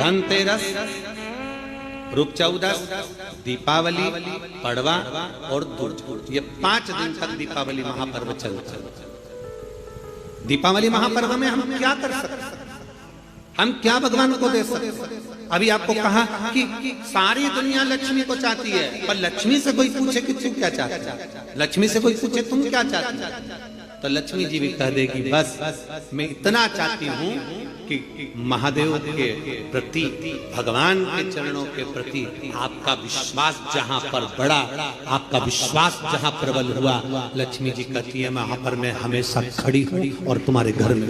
धनतेरस, रूप चौदस, दीपावली, पड़वा और दूज, ये 5 दिन तक दीपावली महापर्व चलता है। दीपावली महापर्व में हम क्या कर सकते हैं? हम क्या भगवान को दे सकते हैं? अभी आपको कहा कि सारी दुनिया लक्ष्मी को चाहती है, पर लक्ष्मी से कोई पूछे कि तू क्या चाहता है, लक्ष्मी से कोई पूछे तुम क्या चाहती है, तो लक्ष्मी जी भी कह देगी बस मैं इतना चाहती हूँ कि महादेव के प्रति, भगवान के चरणों के प्रति आपका विश्वास जहाँ पर बढ़ा, आपका विश्वास जहाँ प्रबल हुआ, लक्ष्मी जी कहती है वहां पर मैं हमेशा खड़ी हूँ और तुम्हारे घर में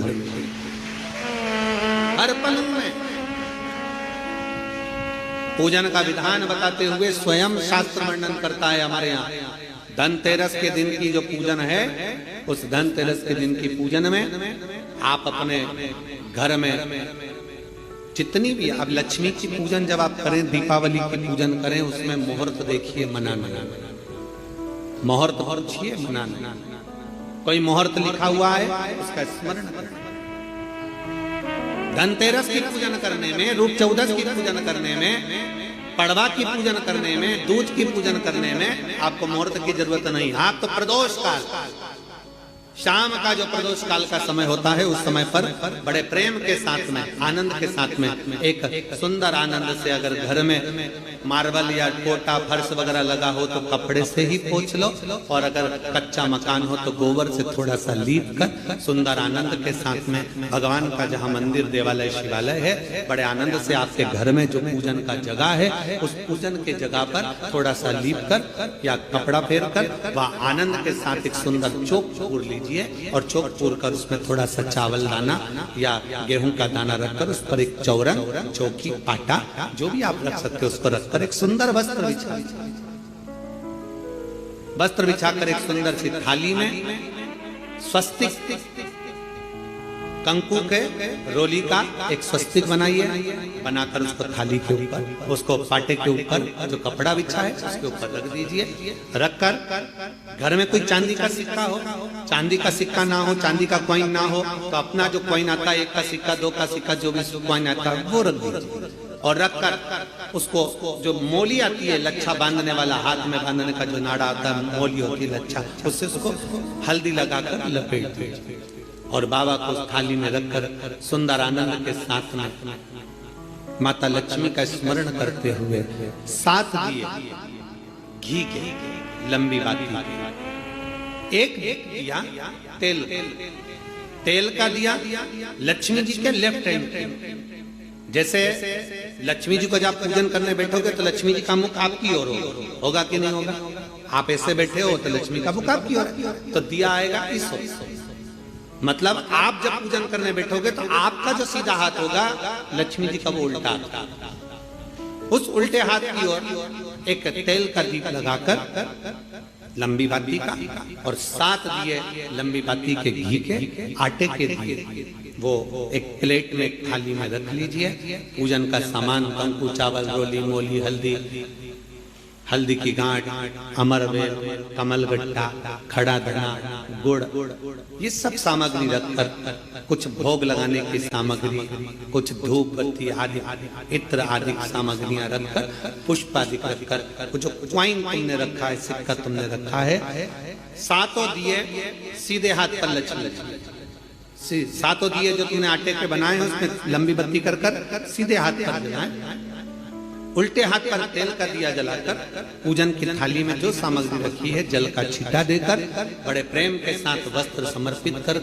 हर पल में। पूजन का विधान बताते हुए स्वयं शास्त्र वर्णन करता है हमारे यहाँ। धनतेरस के दिन की जो पूजन है, उस धनतेरस के दिन की पूजन में आप अपने घर में जितनी भी, अब लक्ष्मी की पूजन जब आप करें, दीपावली की पूजन करें, उसमें मुहूर्त देखिए, मनाना, मुहूर्त पूछिए, मनाना। कोई मुहूर्त लिखा हुआ है उसका स्मरण करें। धनतेरस की पूजन करने में, रूप चौदस की पूजन करने में, पड़वा की पूजन करने में, दूज की पूजन करने में आपको मुहूर्त की जरूरत नहीं। आप तो प्रदोष काल, शाम का जो प्रदोष काल का समय होता है, उस समय पर बड़े प्रेम के साथ में, आनंद के साथ में, एक सुंदर आनंद से, अगर घर में मार्बल या कोटा फर्श वगैरह लगा हो तो कपड़े से ही पोंछ लो, और अगर कच्चा मकान हो तो गोबर से थोड़ा सा लीप कर सुंदर आनंद के साथ में, भगवान का जहाँ मंदिर, देवालय, शिवालय है, बड़े आनंद से आपके घर में जो पूजन का जगह है, उस पूजन के जगह पर थोड़ा सा लीप कर या कपड़ा फेर कर वह आनंद के साथ एक सुंदर चौक पूर लीजिए, और चौक पूर कर उसमें थोड़ा सा चावल दाना या गेहूं का दाना रखकर उस पर एक चौरंग, चौकी, पाटा, जो भी आप रख सकते हो उस पर रखकर एक सुंदर वस्त्र बिछाकर एक सुंदर सी थाली में स्वस्तिक, कंकु के रोली का एक स्वस्तिक बनाइए, बनाकर उसको थाली के ऊपर, उसको पाटे के ऊपर जो कपड़ा बिछा है उसके ऊपर रख दीजिए। रखकर घर में कोई चांदी का सिक्का हो, चांदी का सिक्का ना हो, चांदी का कॉइन ना हो, तो अपना जो कॉइन आता है, 1 का सिक्का, 2 का सिक्का, जो भी कॉइन आता है वो रख दीजिए। और रखकर उसको, जो मोली आती है लच्छा बांधने वाला, हाथ में बांधने का जो नाड़ा आता है, मोली होती है लच्छा, उससे उसको हल्दी लगाकर लपेट दीजिए और बाबा को उस थाली में रखकर सुंदर आनंद के साथ में माता लक्ष्मी का स्मरण करते हुए 7 दिए घी के, लंबी बाती, एक दिया तेल का दिया लक्ष्मी जी के लेफ्ट हैंड। जैसे लक्ष्मी जी को जब आप पूजन करने बैठोगे तो लक्ष्मी जी का मुख आपकी ओर होगा कि नहीं होगा? आप ऐसे बैठे हो तो लक्ष्मी का मुख आपकी ओर, तो दिया आएगा इस ओर। मतलब आप जब पूजन करने बैठोगे तो आपका जो सीधा हाथ होगा, लक्ष्मी जी का वो उल्टा होगा। उस उल्टे हाथ की ओर एक तेल का दीप लगाकर लंबी बाती का, और 7 दिए लंबी बाती के घी के, आटे के दिए, वो एक प्लेट में, एक थाली में रख लीजिए। पूजन का सामान, कंकु, चावल, रोली, मोली, हल्दी की गांठ, अमरवेल, कमलगट्टा, खड़ा धना, गुड़, ये सब सामग्री रखकर, कुछ भोग लगाने की सामग्री, कुछ धूप बत्ती आदि, इत्र आदि सामग्रियां रखकर, पुष्प आदि रखकर, जो क्वाइन तुमने रखा है, सिक्का तुमने रखा है, 7 दिए सीधे हाथ पर लक्ष्मी, 7 दिए जो तुमने आटे के बनाए हैं उसमें लंबी बत्ती कर सीधे हाथ पर जलाएं। उल्टे हाथ पर तेल का दिया जलाकर पूजन की थाली में जो सामग्री रखी है जल का छींटा देकर, बड़े प्रेम के साथ वस्त्र समर्पित कर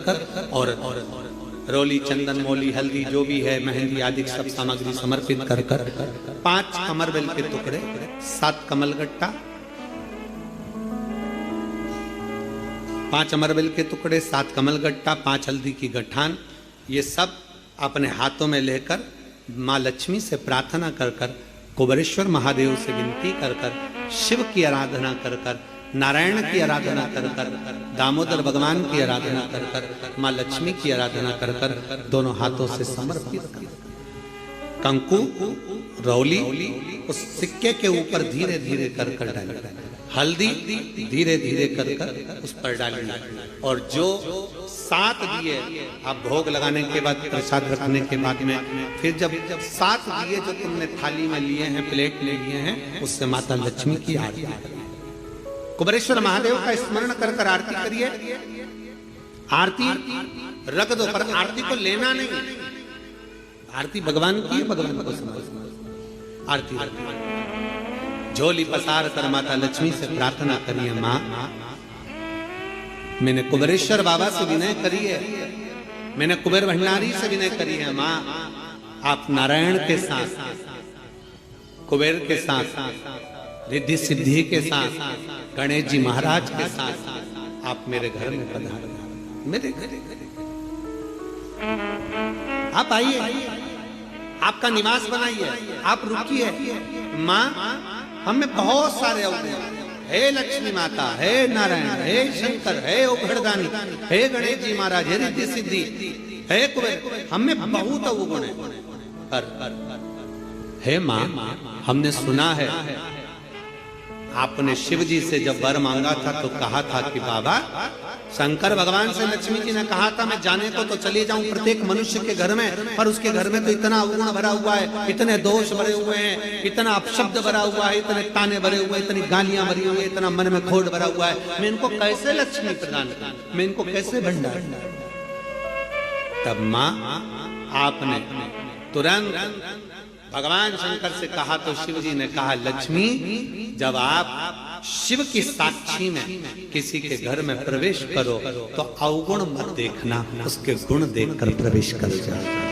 और रोली, चंदन, मोली, हल्दी जो भी है, मेहंदी आदि सब सामग्री समर्पित कर 5 अमरबेल के टुकड़े, 7 कमलगट्टा, 5 अमरबेल के टुकड़े, 7 कमलगट्टा, 5 हल्दी की गठान, ये सब अपने हाथों में लेकर माँ लक्ष्मी से प्रार्थना कर कुबेरेश्वर महादेव से विनती कर शिव की आराधना कर नारायण की आराधना कर दामोदर भगवान की आराधना कर माँ लक्ष्मी की आराधना कर दोनों हाथों से समर्पित कर कंकु रौली उस सिक्के के ऊपर धीरे धीरे कर कर डालना, हल्दी धीरे धीरे कर कर उस पर डालना, और जो 7 दिए आप भोग लगाने के बाद प्रसाद रखने के बाद में फिर जब 7 दिए जो तुमने थाली में लिए हैं, प्लेट में लिए हैं, उससे माता लक्ष्मी की आरती करिए। कुबेरेश्वर महादेव का स्मरण कर कर आरती करिए। आरती रख दो, पर आरती को लेना नहीं। आरती भगवान की है, भगवान को समझ। आरती झोली पसार कर माता लक्ष्मी से प्रार्थना करिए, माँ मैंने कुबेरेश्वर बाबा से विनय करी है, मैंने कुबेर भंडारी से विनय करी है, माँ आप नारायण के साथ, कुबेर के साथ, रिद्धि सिद्धि के साथ, गणेश जी महाराज के साथ आप मेरे घर में पधारो, मेरे घर आप आइए, आपका निवास बनाइए, आप रुकिए। माँ हमें बहुत सारे अवगुण, हे लक्ष्मी माता, हे नारायण, हे शंकर, हे उघड़दानी, हे गणेश जी महाराज, हे रिद्धि सिद्धि, हे कुबेर, हमें बहुत अवगुण है। पर हे माँ हमने सुना है आपने शिव जी से जब वर मांगा था तो कहा था कि बाबा, शंकर भगवान से लक्ष्मी जी ने कहा था मैं जाने को तो चली जाऊं प्रत्येक मनुष्य के घर में, पर उसके घर में तो इतना अवगुण भरा हुआ है, इतने दोष भरे हुए हैं, इतना अपशब्द भरा हुआ है, इतने ताने भरे हुए हैं, इतनी गालियां भरी हुई है, इतना मन में खोट भरा हुआ है, मैं इनको कैसे लक्ष्मी प्रदान करूं, मैं इनको कैसे भंडार। तब माँ आपने तुरंत भगवान शंकर से कहा तो शिव जी ने कहा, लक्ष्मी जब आप शिव की साक्षी में किसी के घर में प्रवेश करो तो अवगुण मत देखना, उसके गुण देखकर प्रवेश कर जाओ।